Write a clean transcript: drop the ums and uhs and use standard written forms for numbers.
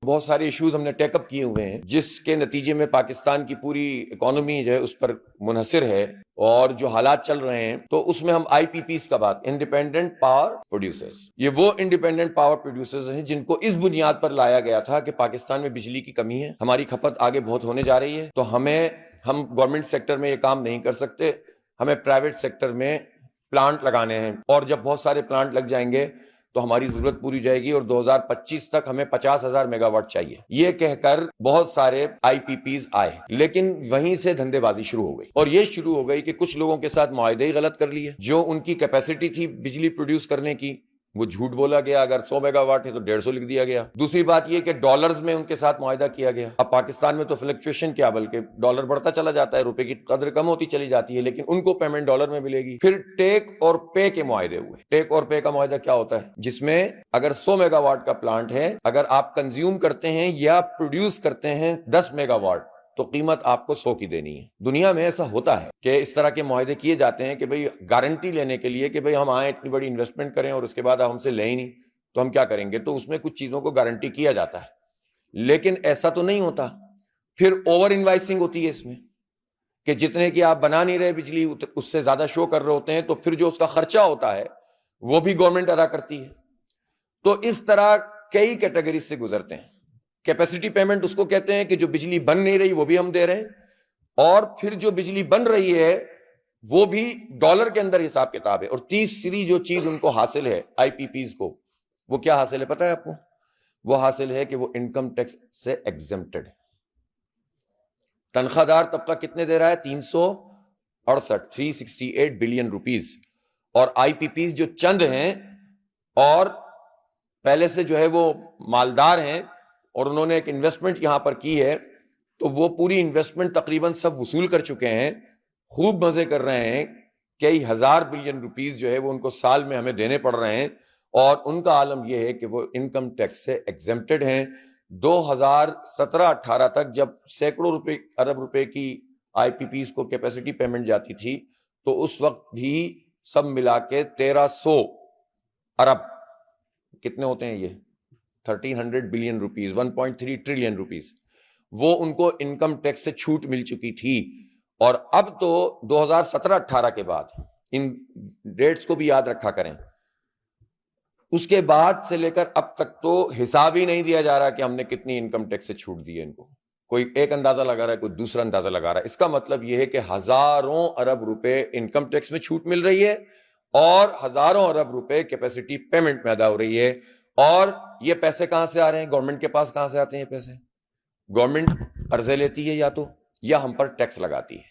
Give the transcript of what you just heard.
بہت سارے ایشوز ہم نے ٹیک اپ کیے ہوئے ہیں جس کے نتیجے میں پاکستان کی پوری اکانومی جو ہے اس پر منحصر ہے، اور جو حالات چل رہے ہیں تو اس میں ہم آئی پی پیز کا بات، انڈیپینڈنٹ پاور پروڈیوسرز، یہ وہ انڈیپینڈنٹ پاور پروڈیوسرز ہیں جن کو اس بنیاد پر لایا گیا تھا کہ پاکستان میں بجلی کی کمی ہے، ہماری کھپت آگے بہت ہونے جا رہی ہے، تو ہم گورنمنٹ سیکٹر میں یہ کام نہیں کر سکتے، ہمیں پرائیویٹ سیکٹر میں پلانٹ لگانے ہیں، اور جب بہت سارے پلانٹ لگ جائیں گے تو ہماری ضرورت پوری جائے گی، اور 2025 تک ہمیں 50,000 میگا واٹ چاہیے۔ یہ کہہ کر بہت سارے آئی پی پیز آئے، لیکن وہیں سے دھندے بازی شروع ہو گئی، اور یہ شروع ہو گئی کہ کچھ لوگوں کے ساتھ معاہدے ہی غلط کر لیے، جو ان کی کیپیسٹی تھی بجلی پروڈیوس کرنے کی وہ جھوٹ بولا گیا، اگر 100 میگا واٹ ہے تو 150 لکھ دیا گیا۔ دوسری بات یہ کہ ڈالرز میں ان کے ساتھ معاہدہ کیا گیا۔ اب پاکستان میں تو فلکچویشن کیا، بلکہ ڈالر بڑھتا چلا جاتا ہے، روپے کی قدر کم ہوتی چلی جاتی ہے، لیکن ان کو پیمنٹ ڈالر میں ملے گی۔ پھر ٹیک اور پے کے معاہدے ہوئے۔ ٹیک اور پے کا معاہدہ کیا ہوتا ہے؟ جس میں اگر 100 میگا واٹ کا پلانٹ ہے، اگر آپ کنزیوم کرتے ہیں یا پروڈیوس کرتے ہیں 10 میگا واٹ تو قیمت آپ کو 100 کی دینی ہے۔ دنیا میں ایسا ہوتا ہے کہ اس طرح کے معاہدے کیے جاتے ہیں کہ بھئی گارنٹی لینے کے لیے کہ بھئی ہم آئیں اتنی بڑی انویسٹمنٹ کریں اور اس کے بعد آپ ہم سے لیں ہی نہیں تو ہم کیا کریں گے، تو اس میں کچھ چیزوں کو گارنٹی کیا جاتا ہے، لیکن ایسا تو نہیں ہوتا۔ پھر اوور انوائسنگ ہوتی ہے اس میں، کہ جتنے کی آپ بنا نہیں رہے بجلی اس سے زیادہ شو کر رہے ہوتے ہیں، تو پھر جو اس کا خرچہ ہوتا ہے وہ بھی گورنمنٹ ادا کرتی ہے۔ تو اس طرح کئی کیٹیگریز سے گزرتے ہیں۔ کیپیسٹی پیمنٹ اس کو کہتے ہیں کہ جو بجلی بن نہیں رہی وہ بھی ہم دے رہے ہیں، اور پھر جو بجلی بن رہی ہے وہ بھی ڈالر کے اندر حساب کتاب ہے۔ اور تیسری جو چیز ان کو حاصل ہے آئی پی پیز کو، وہ کیا حاصل ہے پتہ ہے آپ کو؟ وہ حاصل ہے کہ وہ انکم ٹیکس سے ایگزمپٹڈ ہے۔ تنخواہ دار طبقہ کتنے دے رہا ہے؟ 368 بلین روپیز، اور آئی پی پیز جو چند ہیں اور پہلے سے جو ہے وہ مالدار ہیں اور انہوں نے ایک انویسٹمنٹ یہاں پر کی ہے، تو وہ پوری انویسٹمنٹ تقریباً سب وصول کر چکے ہیں، خوب مزے کر رہے ہیں، کئی ہزار بلین روپیز جو ہے وہ ان کو سال میں ہمیں دینے پڑ رہے ہیں، اور ان کا عالم یہ ہے کہ وہ انکم ٹیکس سے ایگزمپٹڈ ہیں۔ 2017-18 تک جب سینکڑوں ارب روپے کی آئی پی پیز کو کیپیسٹی پیمنٹ جاتی تھی، تو اس وقت بھی سب ملا کے 1300 ارب، کتنے ہوتے ہیں یہ؟ 1300 بلین روپیز، 1.3 ٹریلین روپیز، وہ ان کو انکم ٹیکس سے چھوٹ مل چکی تھی۔ اور اب تو 2017-18 کے بعد، ان ڈیٹس کو بھی یاد رکھا کریں، اس کے بعد سے لے کر اب تک تو حساب ہی نہیں دیا جا رہا کہ ہم نے کتنی انکم ٹیکس سے چھوٹ دی ہے ان کو۔ کوئی ایک اندازہ لگا رہا ہے، کوئی دوسرا اندازہ لگا رہا ہے۔ اس کا مطلب یہ ہے کہ ہزاروں ارب روپے انکم ٹیکس میں چھوٹ مل رہی ہے، اور ہزاروں ارب روپے کیپیسٹی پیمنٹ میں ادا ہو رہی ہے۔ اور یہ پیسے کہاں سے آ رہے ہیں؟ گورنمنٹ کے پاس کہاں سے آتے ہیں یہ پیسے؟ گورنمنٹ قرضے لیتی ہے یا ہم پر ٹیکس لگاتی ہے۔